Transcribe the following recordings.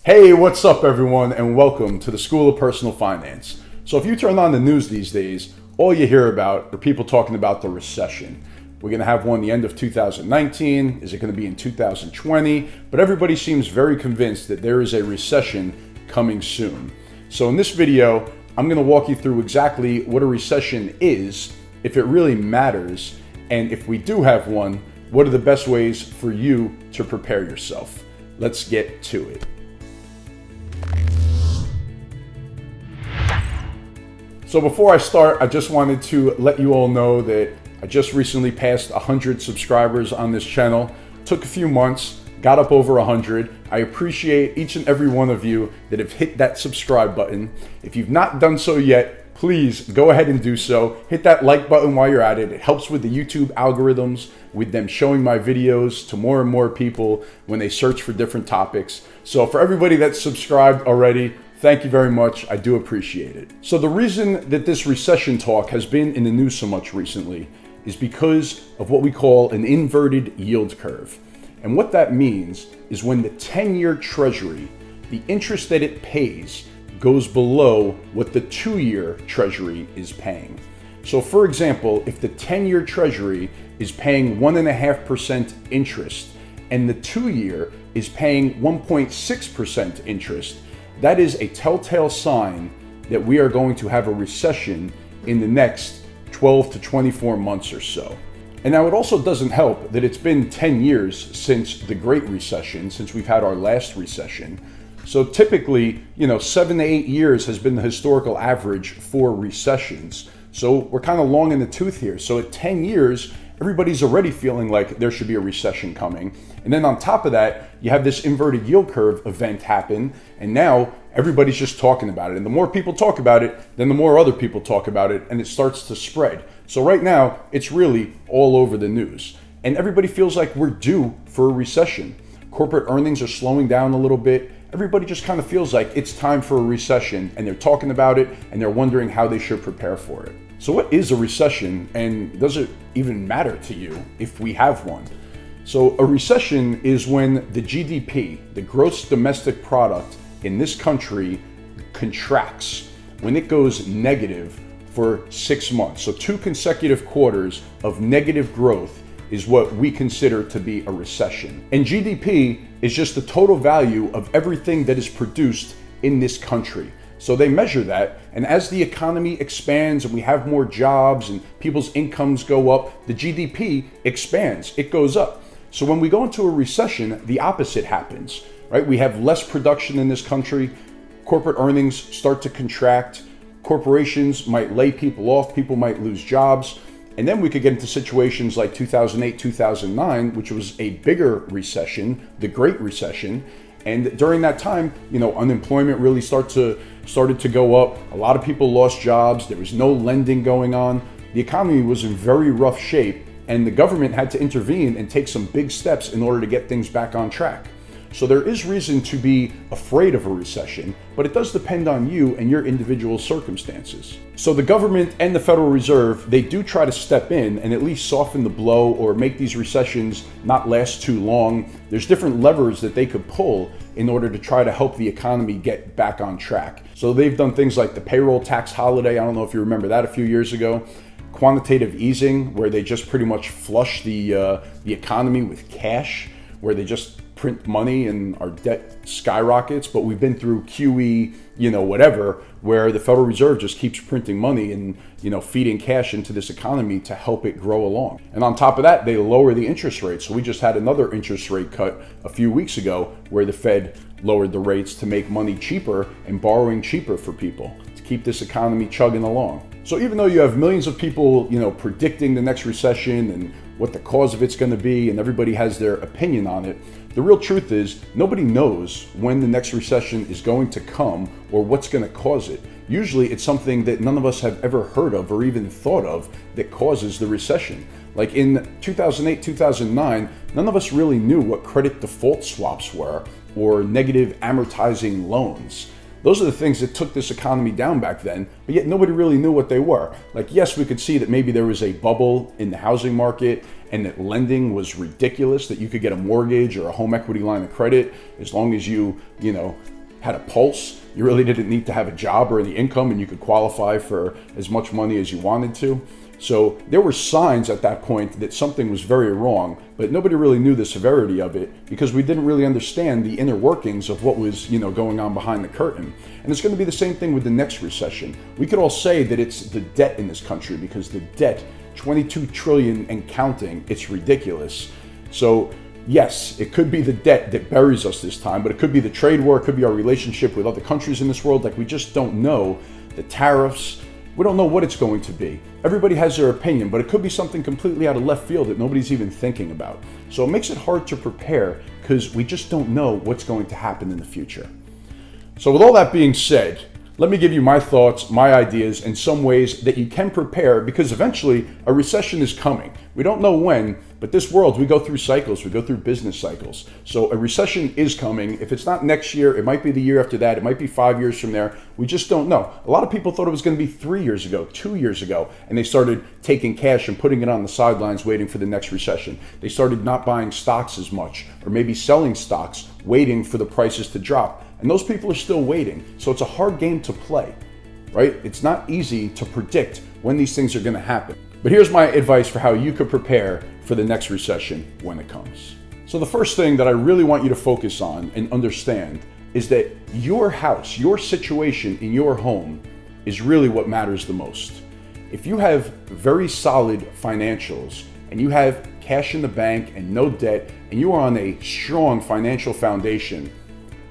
Hey, what's up everyone, and welcome to the School of Personal Finance. So if you turn on the news these days, all you hear about are people talking about the recession. We're going to have one the end of 2019. Is it going to be in 2020? But everybody seems very convinced that there is a recession coming soon. So in this video, I'm going to walk you through exactly what a recession is, if it really matters, and if we do have one, what are the best ways for you to prepare yourself. Let's get to it. So before I start, I just wanted to let you all know that I just recently passed 100 subscribers on this channel. Took a few months, got up over 100. I appreciate each and every one of you that have hit that subscribe button. If you've not done so yet, please go ahead and do so. Hit that like button while you're at it. It helps with the YouTube algorithms, with them showing my videos to more and more people when they search for different topics. So for everybody that's subscribed already, thank you very much. I do appreciate it. So the reason that this recession talk has been in the news so much recently is because of what we call an inverted yield curve. And what that means is when the 10-year treasury, the interest that it pays, goes below what the 2-year treasury is paying. So for example, if the 10-year treasury is paying 1.5% interest and the 2-year is paying 1.6% interest, that is a telltale sign that we are going to have a recession in the next 12 to 24 months or so. And now it also doesn't help that it's been 10 years since the Great Recession, since we've had our last recession. So typically, 7 to 8 years has been the historical average for recessions. So we're kind of long in the tooth here. So at 10 years, everybody's already feeling like there should be a recession coming. And then on top of that, you have this inverted yield curve event happen. And now everybody's just talking about it. And the more people talk about it, then the more other people talk about it, and it starts to spread. So right now, it's really all over the news. And everybody feels like we're due for a recession. Corporate earnings are slowing down a little bit. Everybody just kind of feels like it's time for a recession, and they're talking about it, and they're wondering how they should prepare for it. So what is a recession, and does it even matter to you if we have one? So a recession is when the GDP, the gross domestic product in this country, contracts, when it goes negative for 6 months. So 2 consecutive quarters of negative growth is what we consider to be a recession. And GDP is just the total value of everything that is produced in this country. So they measure that, and as the economy expands and we have more jobs and people's incomes go up, the GDP expands, it goes up. So when we go into a recession, the opposite happens, right? We have less production in this country, corporate earnings start to contract, corporations might lay people off, people might lose jobs, and then we could get into situations like 2008, 2009, which was a bigger recession, the Great Recession. And during that time, unemployment really started to go up. A lot of people lost jobs. There was no lending going on. The economy was in very rough shape, and the government had to intervene and take some big steps in order to get things back on track. So there is reason to be afraid of a recession, but it does depend on you and your individual circumstances. So the government and the Federal Reserve, they do try to step in and at least soften the blow or make these recessions not last too long. There's different levers that they could pull in order to try to help the economy get back on track. So they've done things like the payroll tax holiday. I don't know if you remember that a few years ago. Quantitative easing, where they just pretty much flush the economy with cash, where they just print money and our debt skyrockets. But we've been through QE, whatever, where the Federal Reserve just keeps printing money and, feeding cash into this economy to help it grow along. And on top of that, they lower the interest rates. So we just had another interest rate cut a few weeks ago where the Fed lowered the rates to make money cheaper and borrowing cheaper for people to keep this economy chugging along. So even though you have millions of people, predicting the next recession and what the cause of it's going to be, and everybody has their opinion on it, the real truth is nobody knows when the next recession is going to come or what's going to cause it. Usually it's something that none of us have ever heard of or even thought of that causes the recession. Like in 2008, 2009, none of us really knew what credit default swaps were or negative amortizing loans. Those are the things that took this economy down back then, but yet nobody really knew what they were. Like, yes, we could see that maybe there was a bubble in the housing market and that lending was ridiculous, that you could get a mortgage or a home equity line of credit as long as you had a pulse. You really didn't need to have a job or any income, and you could qualify for as much money as you wanted to. So there were signs at that point that something was very wrong, but nobody really knew the severity of it because we didn't really understand the inner workings of what was, going on behind the curtain. And it's going to be the same thing with the next recession. We could all say that it's the debt in this country because the debt, 22 trillion and counting, it's ridiculous. So yes, it could be the debt that buries us this time, but it could be the trade war, it could be our relationship with other countries in this world. Like, we just don't know. The tariffs, we don't know what it's going to be. Everybody has their opinion, but it could be something completely out of left field that nobody's even thinking about. So it makes it hard to prepare because we just don't know what's going to happen in the future. So with all that being said, let me give you my thoughts, my ideas, and some ways that you can prepare, because eventually a recession is coming. We don't know when, but this world, we go through cycles, we go through business cycles. So a recession is coming. If it's not next year, it might be the year after that, it might be 5 years from there. We just don't know. A lot of people thought it was going to be 3 years ago, 2 years ago, and they started taking cash and putting it on the sidelines waiting for the next recession. They started not buying stocks as much, or maybe selling stocks, waiting for the prices to drop. And those people are still waiting. So it's a hard game to play, right? It's not easy to predict when these things are going to happen. But here's my advice for how you could prepare for the next recession when it comes. So the first thing that I really want you to focus on and understand is that your house, your situation in your home is really what matters the most. If you have very solid financials and you have cash in the bank and no debt and you are on a strong financial foundation,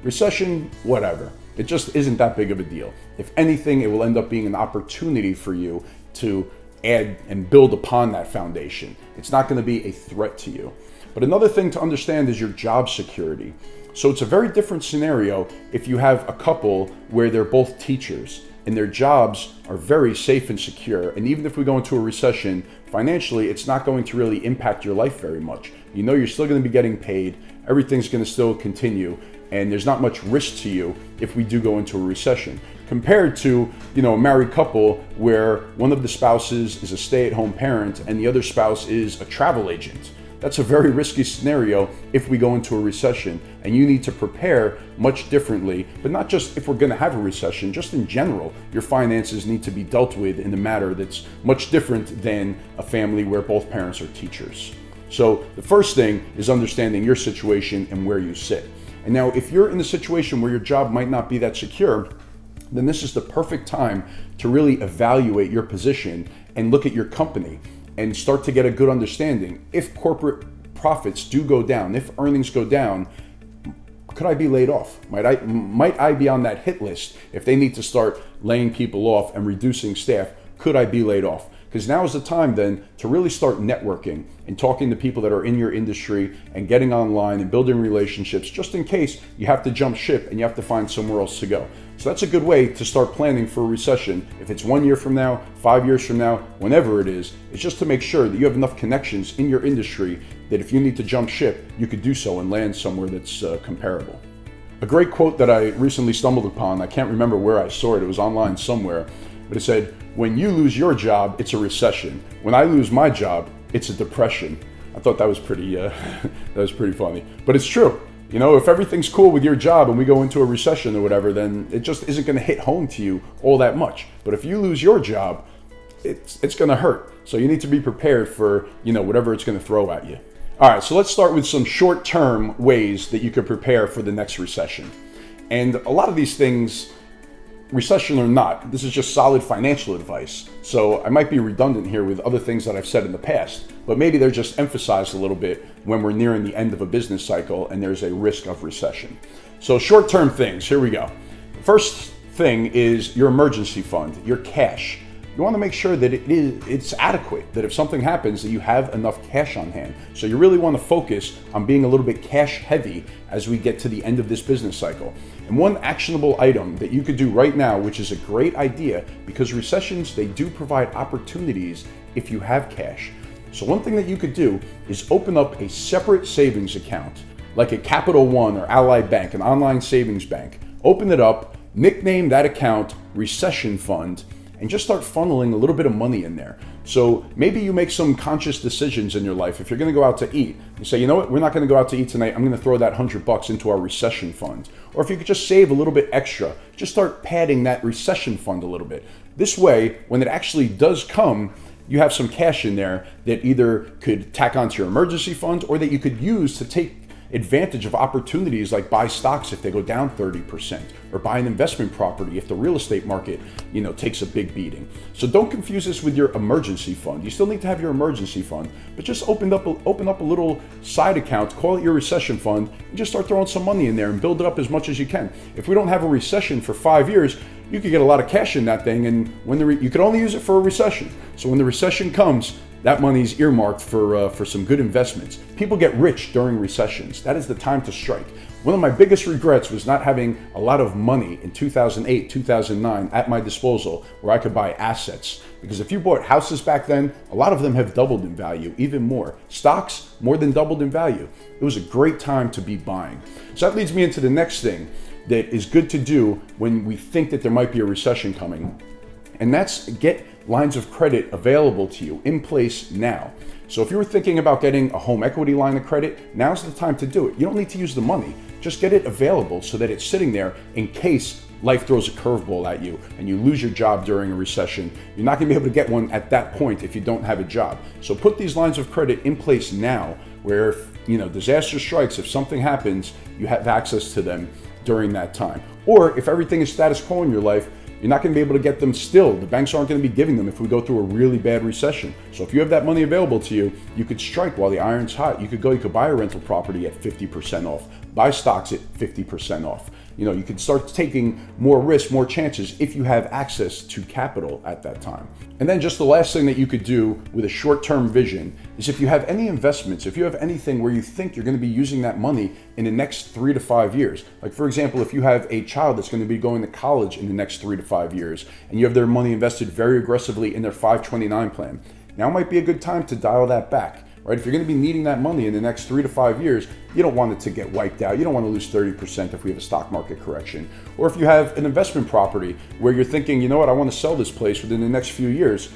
recession, whatever. It just isn't that big of a deal. If anything, it will end up being an opportunity for you to add and build upon that foundation. It's not going to be a threat to you. But another thing to understand is your job security. So it's a very different scenario if you have a couple where they're both teachers and their jobs are very safe and secure. And even if we go into a recession, financially, it's not going to really impact your life very much. You know you're still going to be getting paid. Everything's going to still continue. And there's not much risk to you if we do go into a recession, compared to, a married couple where one of the spouses is a stay-at-home parent and the other spouse is a travel agent. That's a very risky scenario if we go into a recession, and you need to prepare much differently. But not just if we're going to have a recession, just in general, your finances need to be dealt with in a manner that's much different than a family where both parents are teachers. So the first thing is understanding your situation and where you sit. And now, if you're in a situation where your job might not be that secure, then this is the perfect time to really evaluate your position and look at your company and start to get a good understanding. If corporate profits do go down, if earnings go down, could I be laid off? Might I be on that hit list? If they need to start laying people off and reducing staff, could I be laid off? Because now is the time then to really start networking and talking to people that are in your industry and getting online and building relationships, just in case you have to jump ship and you have to find somewhere else to go. So that's a good way to start planning for a recession. If it's 1 year from now, 5 years from now, whenever it is, it's just to make sure that you have enough connections in your industry that if you need to jump ship, you could do so and land somewhere that's comparable. A great quote that I recently stumbled upon, I can't remember where I saw it, it was online somewhere, but it said, "When you lose your job, it's a recession. When I lose my job, it's a depression." I thought that was pretty funny, but it's true. If everything's cool with your job and we go into a recession or whatever, then it just isn't going to hit home to you all that much. But if you lose your job, it's going to hurt. So you need to be prepared for, whatever it's going to throw at you. All right, so let's start with some short-term ways that you could prepare for the next recession. And a lot of these things, recession or not, this is just solid financial advice. So I might be redundant here with other things that I've said in the past, but maybe they're just emphasized a little bit when we're nearing the end of a business cycle and there's a risk of recession. So short-term things, here we go. First thing is your emergency fund, your cash. You want to make sure that it's adequate, that if something happens, that you have enough cash on hand. So you really want to focus on being a little bit cash heavy as we get to the end of this business cycle. And one actionable item that you could do right now, which is a great idea, because recessions, they do provide opportunities if you have cash. So one thing that you could do is open up a separate savings account, like a Capital One or Ally Bank, an online savings bank. Open it up, nickname that account Recession Fund, and just start funneling a little bit of money in there. So maybe you make some conscious decisions in your life. If you're going to go out to eat, you say, you know what, we're not going to go out to eat tonight. I'm going to throw that $100 into our recession fund. Or if you could just save a little bit extra, just start padding that recession fund a little bit. This way, when it actually does come, you have some cash in there that either could tack onto your emergency fund or that you could use to take advantage of opportunities like buy stocks if they go down 30%, or buy an investment property if the real estate market, takes a big beating. So don't confuse this with your emergency fund. You still need to have your emergency fund, but just open up a little side account, call it your recession fund, and just start throwing some money in there and build it up as much as you can. If we don't have a recession for 5 years, you could get a lot of cash in that thing, and you could only use it for a recession. So when the recession comes, that money's earmarked for some good investments. People get rich during recessions. That is the time to strike. One of my biggest regrets was not having a lot of money in 2008, 2009 at my disposal where I could buy assets. Because if you bought houses back then, a lot of them have doubled in value, even more. Stocks, more than doubled in value. It was a great time to be buying. So that leads me into the next thing that is good to do when we think that there might be a recession coming. And that's get lines of credit available to you in place now. So if you were thinking about getting a home equity line of credit, now's the time to do it. You don't need to use the money. Just get it available so that it's sitting there in case life throws a curveball at you and you lose your job during a recession. You're not going to be able to get one at that point if you don't have a job. So put these lines of credit in place now where if disaster strikes, if something happens, you have access to them during that time. Or if everything is status quo in your life, you're not going to be able to get them still. The banks aren't going to be giving them if we go through a really bad recession. So if you have that money available to you, you could strike while the iron's hot. You could buy a rental property at 50% off, buy stocks at 50% off. You could start taking more risks, more chances if you have access to capital at that time. And then just the last thing that you could do with a short-term vision is if you have any investments, if you have anything where you think you're going to be using that money in the next 3 to 5 years. Like for example, if you have a child that's going to be going to college in the next 3 to 5 years and you have their money invested very aggressively in their 529 plan, now might be a good time to dial that back. Right? If you're going to be needing that money in the next 3 to 5 years, you don't want it to get wiped out. You don't want to lose 30% if we have a stock market correction. Or if you have an investment property where you're thinking, you know what, I want to sell this place within the next few years,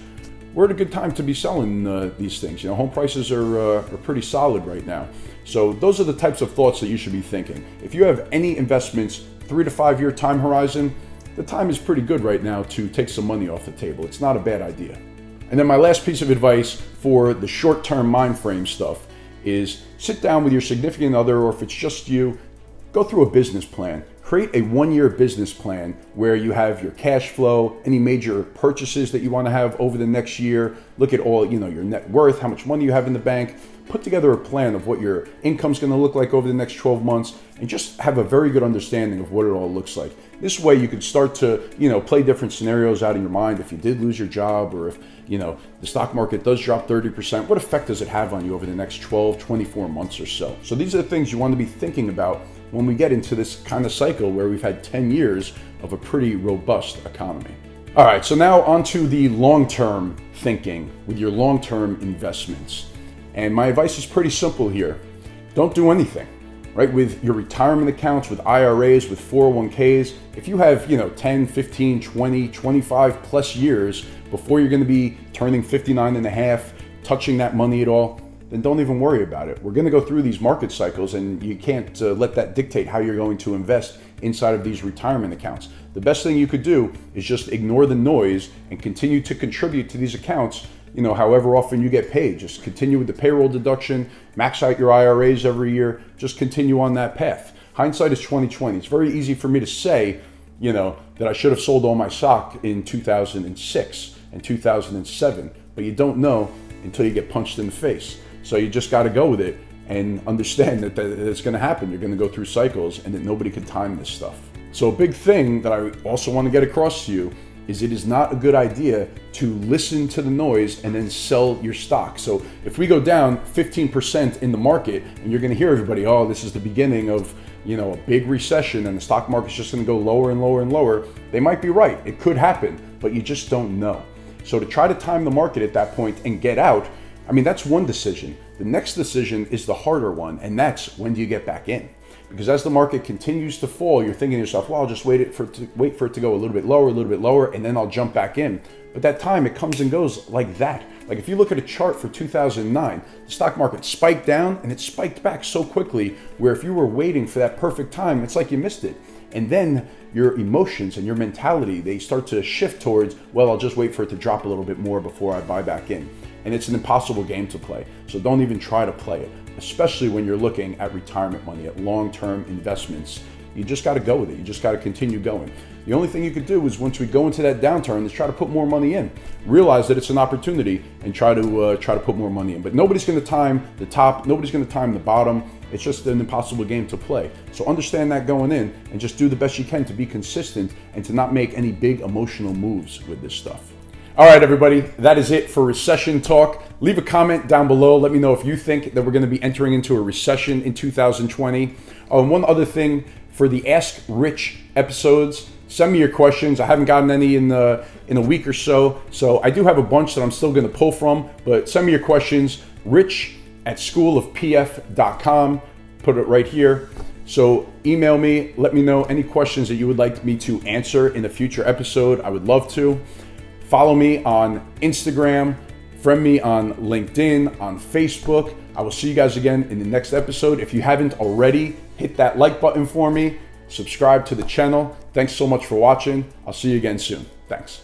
we're at a good time to be selling these things. Home prices are pretty solid right now. So those are the types of thoughts that you should be thinking. If you have any investments, 3 to 5 year time horizon, the time is pretty good right now to take some money off the table. It's not a bad idea. And then my last piece of advice for the short-term mind frame stuff is sit down with your significant other, or if it's just you, go through a business plan. Create a 1-year business plan where you have your cash flow, any major purchases that you want to have over the next year. Look at all, your net worth, how much money you have in the bank. Put together a plan of what your income's going to look like over the next 12 months and just have a very good understanding of what it all looks like. This way you can start to, play different scenarios out in your mind. If you did lose your job, or if, the stock market does drop 30%, what effect does it have on you over the next 12, 24 months or so? So these are the things you want to be thinking about when we get into this kind of cycle where we've had 10 years of a pretty robust economy. All right, so now on to the long-term thinking with your long-term investments. And my advice is pretty simple here. Don't do anything, right? With your retirement accounts, with IRAs, with 401ks, if you have, 10, 15, 20, 25 plus years before you're going to be turning 59 and a half, touching that money at all, then don't even worry about it. We're going to go through these market cycles, and you can't let that dictate how you're going to invest inside of these retirement accounts. The best thing you could do is just ignore the noise and continue to contribute to these accounts, however often you get paid. Just continue with the payroll deduction, max out your IRAs every year, just continue on that path. Hindsight is 20/20. It's very easy for me to say, that I should have sold all my stock in 2006 and 2007, but you don't know until you get punched in the face. So you just got to go with it and understand that it's going to happen. You're going to go through cycles and that nobody can time this stuff. So a big thing that I also want to get across to you is it is not a good idea to listen to the noise and then sell your stock. So if we go down 15% in the market and you're going to hear everybody, oh, this is the beginning of a big recession and the stock market's just going to go lower and lower and lower, they might be right. It could happen, but you just don't know. So to try to time the market at that point and get out, that's one decision. The next decision is the harder one, and that's when do you get back in? Because as the market continues to fall, you're thinking to yourself, well, I'll just wait for it to go a little bit lower, and then I'll jump back in. But that time, it comes and goes like that. Like if you look at a chart for 2009, the stock market spiked down and it spiked back so quickly, where if you were waiting for that perfect time, it's like you missed it. And then your emotions and your mentality, they start to shift towards, well, I'll just wait for it to drop a little bit more before I buy back in. And it's an impossible game to play. So don't even try to play it, especially when you're looking at retirement money, at long-term investments. You just got to go with it. You just got to continue going. The only thing you could do is once we go into that downturn is try to put more money in. Realize that it's an opportunity and try to put more money in. But nobody's going to time the top. Nobody's going to time the bottom. It's just an impossible game to play. So understand that going in and just do the best you can to be consistent and to not make any big emotional moves with this stuff. All right, everybody, that is it for recession talk. Leave a comment down below. Let me know if you think that we're going to be entering into a recession in 2020. And one other thing, for the Ask Rich episodes, send me your questions. I haven't gotten any in a week or so. So I do have a bunch that I'm still going to pull from, but send me your questions, rich@schoolofpf.com. Put it right here. So email me, let me know any questions that you would like me to answer in a future episode. I would love to. Follow me on Instagram, friend me on LinkedIn, on Facebook. I will see you guys again in the next episode. If you haven't already, hit that like button for me. Subscribe to the channel. Thanks so much for watching. I'll see you again soon. Thanks.